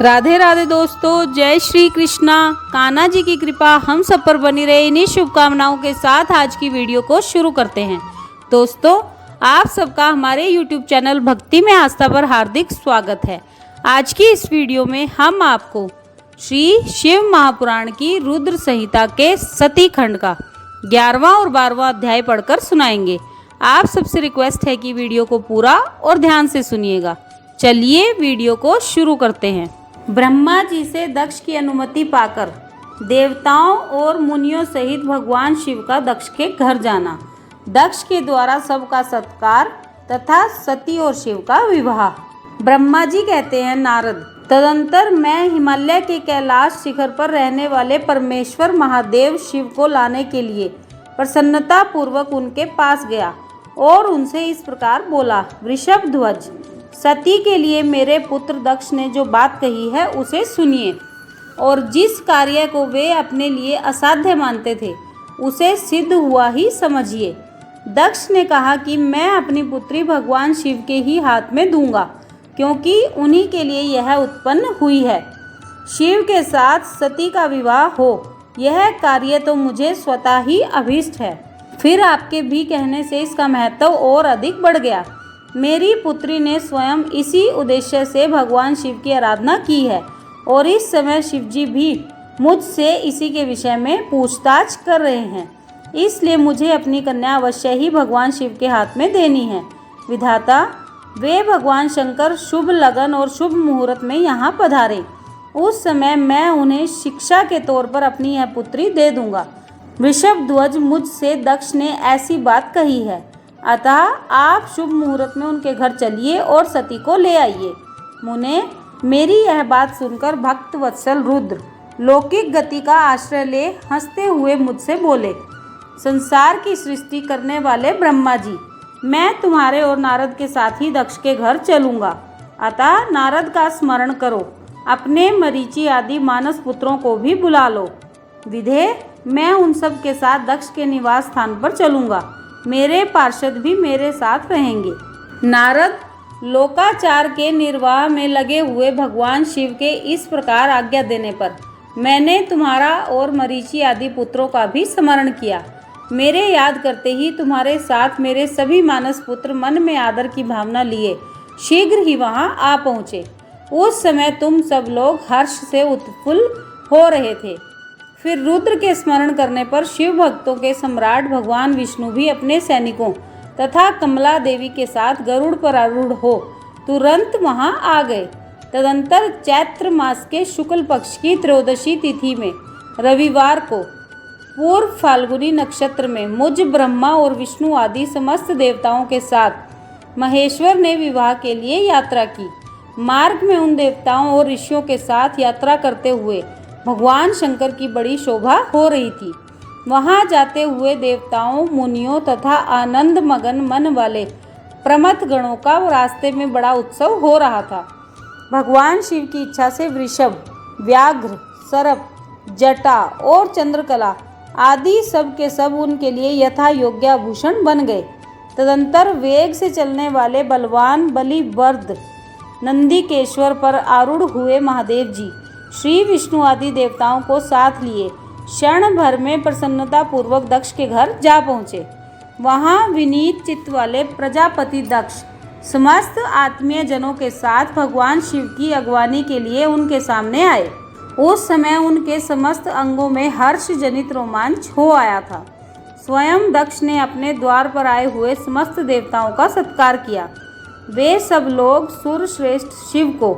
राधे राधे दोस्तों, जय श्री कृष्णा। कान्हा जी की कृपा हम सब पर बनी रहे, इन्हीं शुभकामनाओं के साथ आज की वीडियो को शुरू करते हैं। दोस्तों, आप सबका हमारे YouTube चैनल भक्ति में आस्था पर हार्दिक स्वागत है। आज की इस वीडियो में हम आपको श्री शिव महापुराण की रुद्र संहिता के सती खंड का 11वां और 12वां अध्याय पढ़कर सुनाएंगे। आप सबसे रिक्वेस्ट है कि वीडियो को पूरा और ध्यान से सुनिएगा। चलिए वीडियो को शुरू करते हैं। ब्रह्मा जी से दक्ष की अनुमति पाकर देवताओं और मुनियों सहित भगवान शिव का दक्ष के घर जाना, दक्ष के द्वारा सबका सत्कार तथा सती और शिव का विवाह। ब्रह्मा जी कहते हैं, नारद, तदंतर मैं हिमालय के कैलाश शिखर पर रहने वाले परमेश्वर महादेव शिव को लाने के लिए प्रसन्नता पूर्वक उनके पास गया और उनसे इस प्रकार बोला, वृषभ ध्वज, सती के लिए मेरे पुत्र दक्ष ने जो बात कही है उसे सुनिए और जिस कार्य को वे अपने लिए असाध्य मानते थे उसे सिद्ध हुआ ही समझिए। दक्ष ने कहा कि मैं अपनी पुत्री भगवान शिव के ही हाथ में दूंगा, क्योंकि उन्हीं के लिए यह उत्पन्न हुई है। शिव के साथ सती का विवाह हो, यह कार्य तो मुझे स्वतः ही अभीष्ट है। फिर आपके भी कहने से इसका महत्व और अधिक बढ़ गया। मेरी पुत्री ने स्वयं इसी उद्देश्य से भगवान शिव की आराधना की है और इस समय शिव जी भी मुझसे इसी के विषय में पूछताछ कर रहे हैं, इसलिए मुझे अपनी कन्या अवश्य ही भगवान शिव के हाथ में देनी है। विधाता, वे भगवान शंकर शुभ लगन और शुभ मुहूर्त में यहाँ पधारे, उस समय मैं उन्हें शिक्षा के तौर पर अपनी यह पुत्री दे दूंगा। वृषभ ध्वज, मुझसे दक्ष ने ऐसी बात कही है, अतः आप शुभ मुहूर्त में उनके घर चलिए और सती को ले आइए। मुने, मेरी यह बात सुनकर भक्त वत्सल रुद्र लौकिक गति का आश्रय ले हंसते हुए मुझसे बोले, संसार की सृष्टि करने वाले ब्रह्मा जी, मैं तुम्हारे और नारद के साथ ही दक्ष के घर चलूँगा। अतः नारद का स्मरण करो, अपने मरीचि आदि मानस पुत्रों को भी बुला लो। विधे, मैं उन सब के साथ दक्ष के निवास स्थान पर चलूँगा, मेरे पार्षद भी मेरे साथ रहेंगे। नारद लोकाचार के निर्वाह में लगे हुए भगवान शिव के इस प्रकार आज्ञा देने पर मैंने तुम्हारा और मरीचि आदि पुत्रों का भी स्मरण किया। मेरे याद करते ही तुम्हारे साथ मेरे सभी मानस पुत्र मन में आदर की भावना लिए शीघ्र ही वहां आ पहुँचे। उस समय तुम सब लोग हर्ष से उत्फुल्ल हो रहे थे। फिर रुद्र के स्मरण करने पर शिव भक्तों के सम्राट भगवान विष्णु भी अपने सैनिकों तथा कमला देवी के साथ गरुड़ पर आरूढ़ हो तुरंत वहां आ गए। तदंतर चैत्र मास के शुक्ल पक्ष की त्रयोदशी तिथि में रविवार को पूर्व फाल्गुनी नक्षत्र में मुझ ब्रह्मा और विष्णु आदि समस्त देवताओं के साथ महेश्वर ने विवाह के लिए यात्रा की। मार्ग में उन देवताओं और ऋषियों के साथ यात्रा करते हुए भगवान शंकर की बड़ी शोभा हो रही थी। वहां जाते हुए देवताओं, मुनियों तथा आनंद मगन मन वाले प्रमथ गणों का रास्ते में बड़ा उत्सव हो रहा था। भगवान शिव की इच्छा से वृषभ, व्याघ्र, सर्प, जटा और चंद्रकला आदि सब के सब उनके लिए यथा योग्य आभूषण बन गए। तदंतर वेग से चलने वाले बलवान बलिवर्द नंदीकेश्वर पर आरूढ़ हुए महादेव जी श्री विष्णु आदि देवताओं को साथ लिए क्षण भर में प्रसन्नता पूर्वक दक्ष के घर जा पहुँचे। वहाँ विनीत चित्त वाले प्रजापति दक्ष समस्त आत्मीय जनों के साथ भगवान शिव की अगवानी के लिए उनके सामने आए। उस समय उनके समस्त अंगों में हर्ष जनित रोमांच हो आया था। स्वयं दक्ष ने अपने द्वार पर आए हुए समस्त देवताओं का सत्कार किया। वे सब लोग सुरश्रेष्ठ शिव को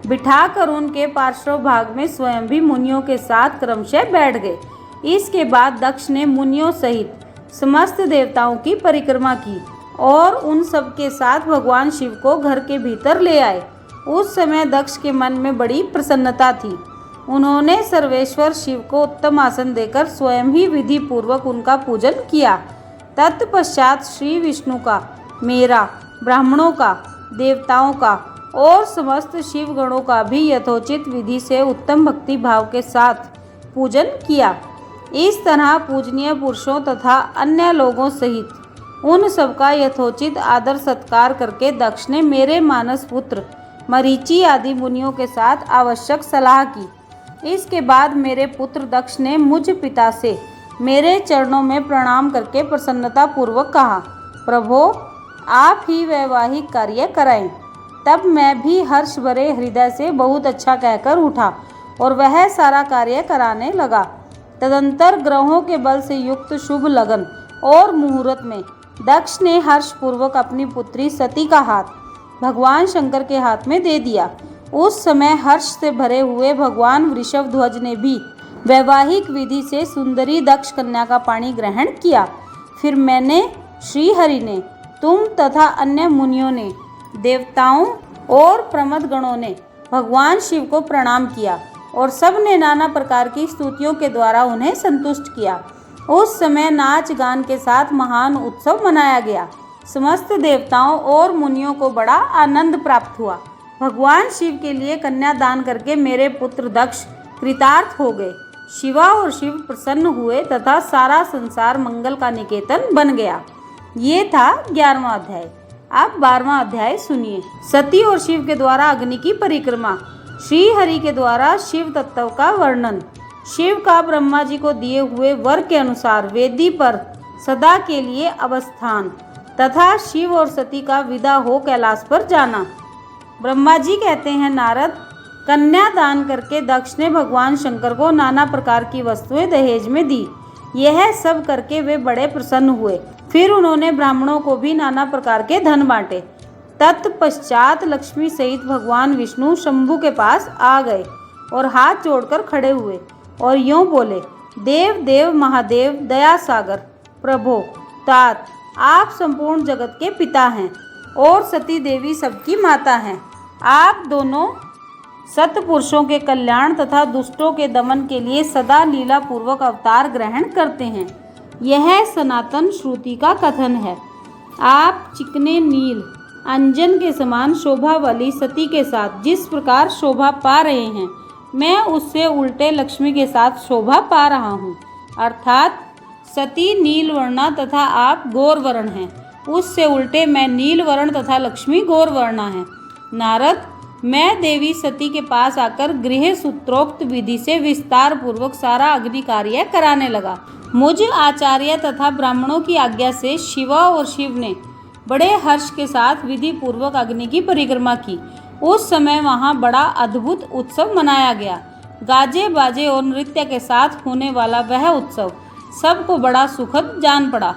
बिठाकर उनके पार्श्व भाग में स्वयं भी मुनियों के साथ क्रमशः बैठ गए। इसके बाद दक्ष ने मुनियों सहित समस्त देवताओं की परिक्रमा की और उन सब के साथ भगवान शिव को घर के भीतर ले आए। उस समय दक्ष के मन में बड़ी प्रसन्नता थी। उन्होंने सर्वेश्वर शिव को उत्तम आसन देकर स्वयं ही विधि पूर्वक उनका पूजन किया। तत्पश्चात श्री विष्णु का, मेरा, ब्राह्मणों का, देवताओं का और समस्त शिव गणों का भी यथोचित विधि से उत्तम भक्ति भाव के साथ पूजन किया। इस तरह पूजनीय पुरुषों तथा अन्य लोगों सहित उन सबका यथोचित आदर सत्कार करके दक्ष ने मेरे मानस पुत्र मरीचि आदि मुनियों के साथ आवश्यक सलाह की। इसके बाद मेरे पुत्र दक्ष ने मुझ पिता से मेरे चरणों में प्रणाम करके प्रसन्नता पूर्वक कहा, प्रभो आप ही वैवाहिक कार्य कराएं। तब मैं भी हर्ष भरे हृदय से बहुत अच्छा कहकर उठा और वह सारा कार्य कराने लगा। तदंतर ग्रहों के बल से युक्त शुभ लगन और मुहूर्त में दक्ष ने हर्षपूर्वक अपनी पुत्री सती का हाथ भगवान शंकर के हाथ में दे दिया। उस समय हर्ष से भरे हुए भगवान वृषभध्वज ने भी वैवाहिक विधि से सुंदरी दक्ष कन्या का पाणी ग्रहण किया। फिर मैंने, श्रीहरि ने, तुम तथा अन्य मुनियों ने, देवताओं और प्रमद गणों ने भगवान शिव को प्रणाम किया और सब ने नाना प्रकार की स्तुतियों के द्वारा उन्हें संतुष्ट किया। उस समय नाच गान के साथ महान उत्सव मनाया गया। समस्त देवताओं और मुनियों को बड़ा आनंद प्राप्त हुआ। भगवान शिव के लिए कन्या दान करके मेरे पुत्र दक्ष कृतार्थ हो गए। शिवा और शिव प्रसन्न हुए तथा सारा संसार मंगल का निकेतन बन गया। ये था 11वां अध्याय। अब 12वां अध्याय सुनिए। सती और शिव के द्वारा अग्नि की परिक्रमा। श्री हरि के द्वारा शिव तत्व का वर्णन। शिव का ब्रह्मा जी को दिए हुए वर के अनुसार वेदी पर सदा के लिए अवस्थान तथा शिव और सती का विदा हो कैलाश पर जाना। ब्रह्मा जी कहते हैं, नारद, कन्या दान करके दक्ष ने भगवान शंकर को नाना प्रकार की वस्तुएं दहेज में दी। यह सब करके वे बड़े प्रसन्न हुए। फिर उन्होंने ब्राह्मणों को भी नाना प्रकार के धन बांटे। तत्पश्चात लक्ष्मी सहित भगवान विष्णु शंभु के पास आ गए और हाथ जोड़कर खड़े हुए और यूं बोले, देव देव महादेव दया सागर प्रभो तात, आप संपूर्ण जगत के पिता हैं और सती देवी सबकी माता हैं। आप दोनों सत्पुरुषों के कल्याण तथा दुष्टों के दमन के लिए सदा लीला पूर्वक अवतार ग्रहण करते हैं। यह सनातन श्रुति का कथन है। आप चिकने नील अंजन के समान शोभा वाली सती के साथ जिस प्रकार शोभा पा रहे हैं, मैं उससे उल्टे लक्ष्मी के साथ शोभा पा रहा हूँ। अर्थात सती नीलवर्णा तथा आप गौरवर्ण हैं, उससे उल्टे मैं नीलवर्ण तथा लक्ष्मी गौरवर्णा है। नारद, मैं देवी सती के पास आकर गृह सूत्रोक्त विधि से विस्तार पूर्वक सारा अग्नि कार्य कराने लगा। मुझ आचार्य तथा ब्राह्मणों की आज्ञा से शिवा और शिव ने बड़े हर्ष के साथ विधि पूर्वक अग्नि की परिक्रमा की। उस समय वहाँ बड़ा अद्भुत उत्सव मनाया गया। गाजे बाजे और नृत्य के साथ होने वाला वह उत्सव सबको बड़ा सुखद जान पड़ा।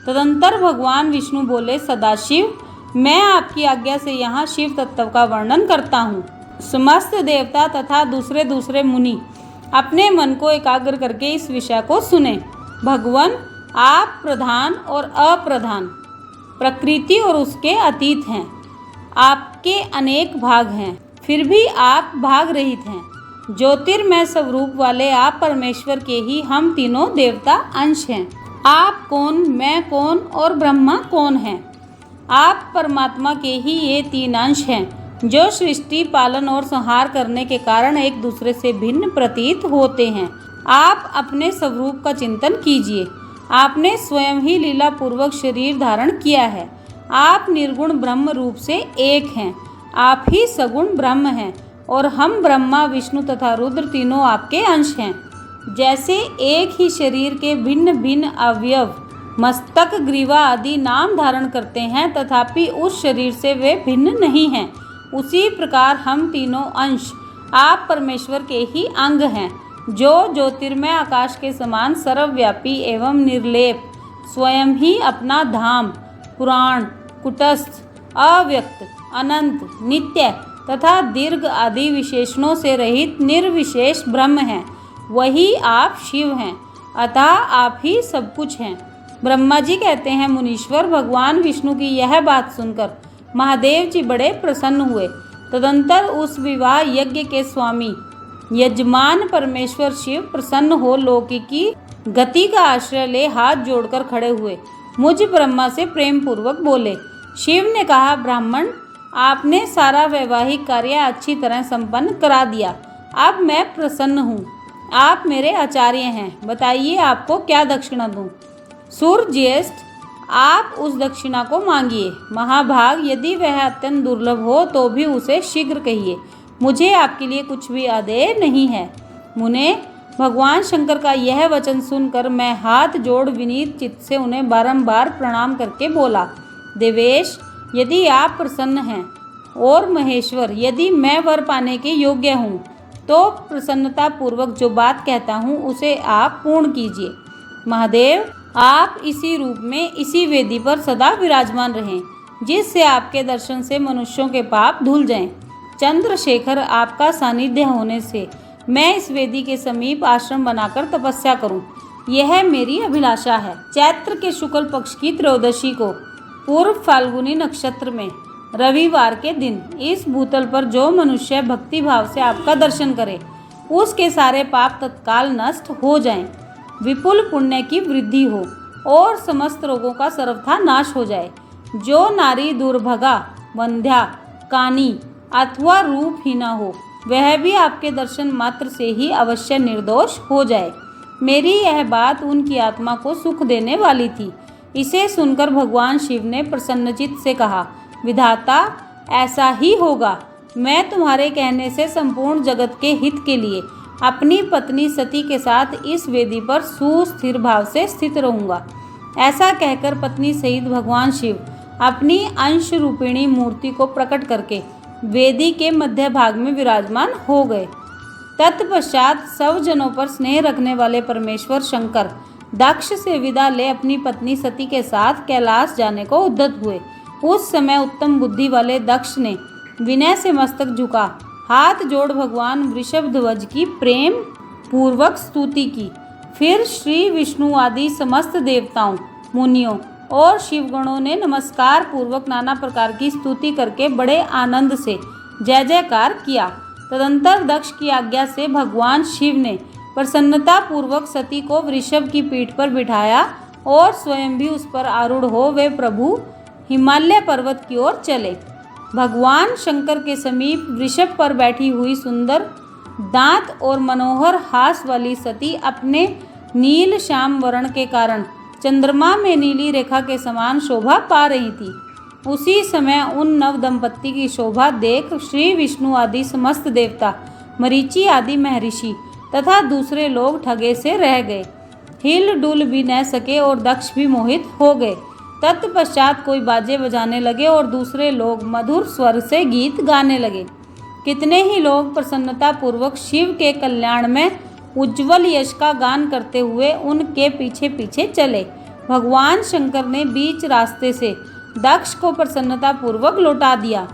तदंतर भगवान विष्णु बोले, सदाशिव, मैं आपकी आज्ञा से यहाँ शिव तत्व का वर्णन करता हूँ। समस्त देवता तथा दूसरे दूसरे मुनि अपने मन को एकाग्र करके इस विषय को सुने। भगवान, आप प्रधान और अप्रधान, प्रकृति और उसके अतीत हैं। आपके अनेक भाग हैं, फिर भी आप भाग रहित हैं। ज्योतिर्मय स्वरूप वाले आप परमेश्वर के ही हम तीनों देवता अंश हैं। आप कौन, मैं कौन और ब्रह्मा कौन हैं? आप परमात्मा के ही ये तीन अंश हैं जो सृष्टि पालन और संहार करने के कारण एक दूसरे से भिन्न प्रतीत होते हैं। आप अपने स्वरूप का चिंतन कीजिए। आपने स्वयं ही लीला पूर्वक शरीर धारण किया है। आप निर्गुण ब्रह्म रूप से एक हैं। आप ही सगुण ब्रह्म हैं और हम ब्रह्मा, विष्णु तथा रुद्र तीनों आपके अंश हैं। जैसे एक ही शरीर के भिन्न भिन्न अवयव मस्तक, ग्रीवा आदि नाम धारण करते हैं तथापि उस शरीर से वे भिन्न नहीं हैं, उसी प्रकार हम तीनों अंश आप परमेश्वर के ही अंग हैं, जो ज्योतिर्मय आकाश के समान सर्वव्यापी एवं निर्लेप स्वयं ही अपना धाम, पुराण, कुटस्थ, अव्यक्त, अनंत, नित्य तथा दीर्घ आदि विशेषणों से रहित निर्विशेष ब्रह्म हैं। वही आप शिव हैं, अतः आप ही सब कुछ हैं। ब्रह्मा जी कहते हैं, मुनीश्वर, भगवान विष्णु की यह बात सुनकर महादेव जी बड़े प्रसन्न हुए। तदंतर उस विवाह यज्ञ के स्वामी यजमान परमेश्वर शिव प्रसन्न हो लौकिकी गति का आश्रय ले हाथ जोड़कर खड़े हुए मुझ ब्रह्मा से प्रेम पूर्वक बोले। शिव ने कहा, ब्राह्मण, आपने सारा वैवाहिक कार्य अच्छी तरह संपन्न करा दिया। अब मैं प्रसन्न हूँ। आप मेरे आचार्य हैं, बताइए आपको क्या दक्षिणा दूँ? सूर्य ज्येष्ठ, आप उस दक्षिणा को मांगिए। महाभाग, यदि वह अत्यंत दुर्लभ हो तो भी उसे शीघ्र कहिए। मुझे आपके लिए कुछ भी आदेय नहीं है। मुने, भगवान शंकर का यह वचन सुनकर मैं हाथ जोड़ विनीत चित्त से उन्हें बारंबार प्रणाम करके बोला, देवेश, यदि आप प्रसन्न हैं और महेश्वर, यदि मैं वर पाने के योग्य हूँ तो प्रसन्नता पूर्वक जो बात कहता हूँ उसे आप पूर्ण कीजिए। महादेव, आप इसी रूप में इसी वेदी पर सदा विराजमान रहें, जिससे आपके दर्शन से मनुष्यों के पाप धुल जाएं। चंद्रशेखर, आपका सानिध्य होने से मैं इस वेदी के समीप आश्रम बनाकर तपस्या करूं, यह मेरी अभिलाषा है। चैत्र के शुक्ल पक्ष की त्रयोदशी को पूर्व फाल्गुनी नक्षत्र में रविवार के दिन इस भूतल पर जो मनुष्य भक्ति भाव से आपका दर्शन करे, उसके सारे पाप तत्काल नष्ट हो जाएं, विपुल पुण्य की वृद्धि हो और समस्त रोगों का सर्वथा नाश हो जाए। जो नारी दुर्भगा, वंध्या, कानी अथवा रूपहीना हो, वह भी आपके दर्शन मात्र से ही अवश्य निर्दोष हो जाए। मेरी यह बात उनकी आत्मा को सुख देने वाली थी। इसे सुनकर भगवान शिव ने प्रसन्नचित्त से कहा, विधाता, ऐसा ही होगा। मैं तुम्हारे कहने से संपूर्ण जगत के हित के लिए अपनी पत्नी सती के साथ इस वेदी पर सुस्थिर भाव से स्थित रहूंगा। ऐसा कहकर पत्नी सहित भगवान शिव अपनी अंश रूपिणी मूर्ति को प्रकट करके वेदी के मध्य भाग में विराजमान हो गए। तत्पश्चात सब जनों पर स्नेह रखने वाले परमेश्वर शंकर दक्ष से विदा ले अपनी पत्नी सती के साथ कैलाश जाने को उद्यत हुए। उस समय उत्तम बुद्धि वाले दक्ष ने विनय से मस्तक झुका, हाथ जोड़ भगवान वृषभध्वज की प्रेम पूर्वक स्तुति की। फिर श्री विष्णु आदि समस्त देवताओं, मुनियों और शिवगणों ने नमस्कार पूर्वक नाना प्रकार की स्तुति करके बड़े आनंद से जय जयकार किया। तदंतर दक्ष की आज्ञा से भगवान शिव ने प्रसन्नता पूर्वक सती को वृषभ की पीठ पर बिठाया और स्वयं भी उस पर आरूढ़ हो वे प्रभु हिमालय पर्वत की ओर चले। भगवान शंकर के समीप वृषभ पर बैठी हुई सुंदर दांत और मनोहर हास वाली सती अपने नील श्याम वर्ण के कारण चंद्रमा में नीली रेखा के समान शोभा पा रही थी। उसी समय उन नव दंपत्ति की शोभा देख श्री विष्णु आदि समस्त देवता, मरीचि आदि महर्षि तथा दूसरे लोग ठगे से रह गए, हिल डुल भी न सके और दक्ष भी मोहित हो गए। तत्पश्चात कोई बाजे बजाने लगे और दूसरे लोग मधुर स्वर से गीत गाने लगे। कितने ही लोग प्रसन्नता पूर्वक शिव के कल्याण में उज्जवल यश का गान करते हुए उनके पीछे पीछे चले। भगवान शंकर ने बीच रास्ते से दक्ष को प्रसन्नता पूर्वक लौटा दिया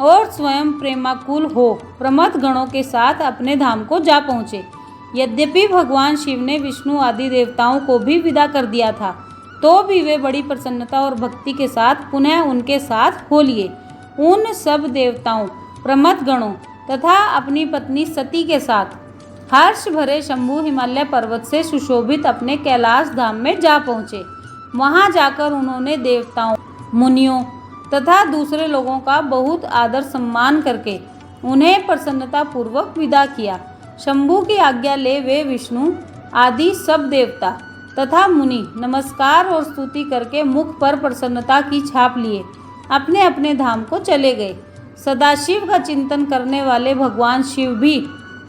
और स्वयं प्रेमाकुल हो प्रमथ गणों के साथ अपने धाम को जा पहुँचे। यद्यपि भगवान शिव ने विष्णु आदि देवताओं को भी विदा कर दिया था, तो भी वे बड़ी प्रसन्नता और भक्ति के साथ पुनः उनके साथ हो लिए। उन सब देवताओं, प्रमथ गणों तथा अपनी पत्नी सती के साथ हर्ष भरे शंभु हिमालय पर्वत से सुशोभित अपने कैलाश धाम में जा पहुँचे। वहाँ जाकर उन्होंने देवताओं, मुनियों तथा दूसरे लोगों का बहुत आदर सम्मान करके उन्हें प्रसन्नता पूर्वक विदा किया। शंभु की आज्ञा ले वे विष्णु आदि सब देवता तथा मुनि नमस्कार और स्तुति करके मुख पर प्रसन्नता की छाप लिए अपने अपने धाम को चले गए। सदाशिव का चिंतन करने वाले भगवान शिव भी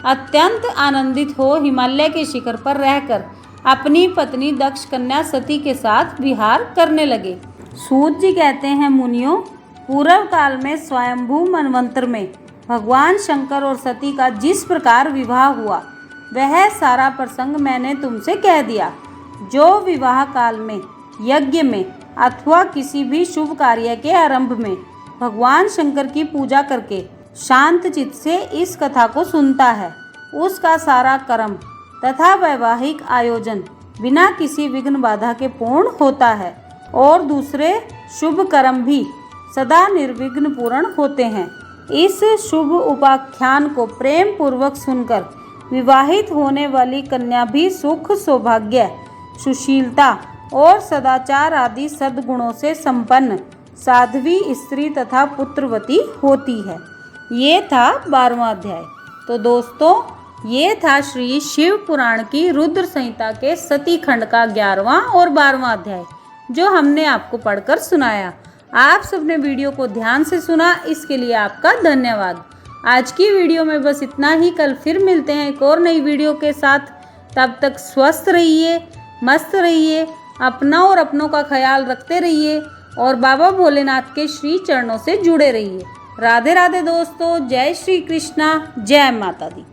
अत्यंत आनंदित हो हिमालय के शिखर पर रहकर अपनी पत्नी दक्ष कन्या सती के साथ विहार करने लगे। सूत जी कहते हैं, मुनियों, पूर्व काल में स्वयंभू मनवंतर में भगवान शंकर और सती का जिस प्रकार विवाह हुआ वह सारा प्रसंग मैंने तुमसे कह दिया। जो विवाह काल में, यज्ञ में अथवा किसी भी शुभ कार्य के आरंभ में भगवान शंकर की पूजा करके शांत चित्त से इस कथा को सुनता है, उसका सारा कर्म तथा वैवाहिक आयोजन बिना किसी विघ्न बाधा के पूर्ण होता है और दूसरे शुभ कर्म भी सदा निर्विघ्न पूर्ण होते हैं। इस शुभ उपाख्यान को प्रेम पूर्वक सुनकर विवाहित होने वाली कन्या भी सुख, सौभाग्य, सुशीलता और सदाचार आदि सद्गुणों से संपन्न साध्वी स्त्री तथा पुत्रवती होती है। ये था 12वां अध्याय। तो दोस्तों, ये था श्री शिव पुराण की रुद्र संहिता के सती खंड का 11वां और 12वां अध्याय। जो हमने आपको पढ़कर सुनाया। आप सबने वीडियो को ध्यान से सुना, इसके लिए आपका धन्यवाद। आज की वीडियो में बस इतना ही। कल फिर मिलते हैं एक और नई वीडियो के साथ। तब तक स्वस्थ रहिए, मस्त रहिए, अपना और अपनों का ख्याल रखते रहिए और बाबा भोलेनाथ के श्री चरणों से जुड़े रहिए। राधे राधे दोस्तों, जय श्री कृष्णा, जय माता दी।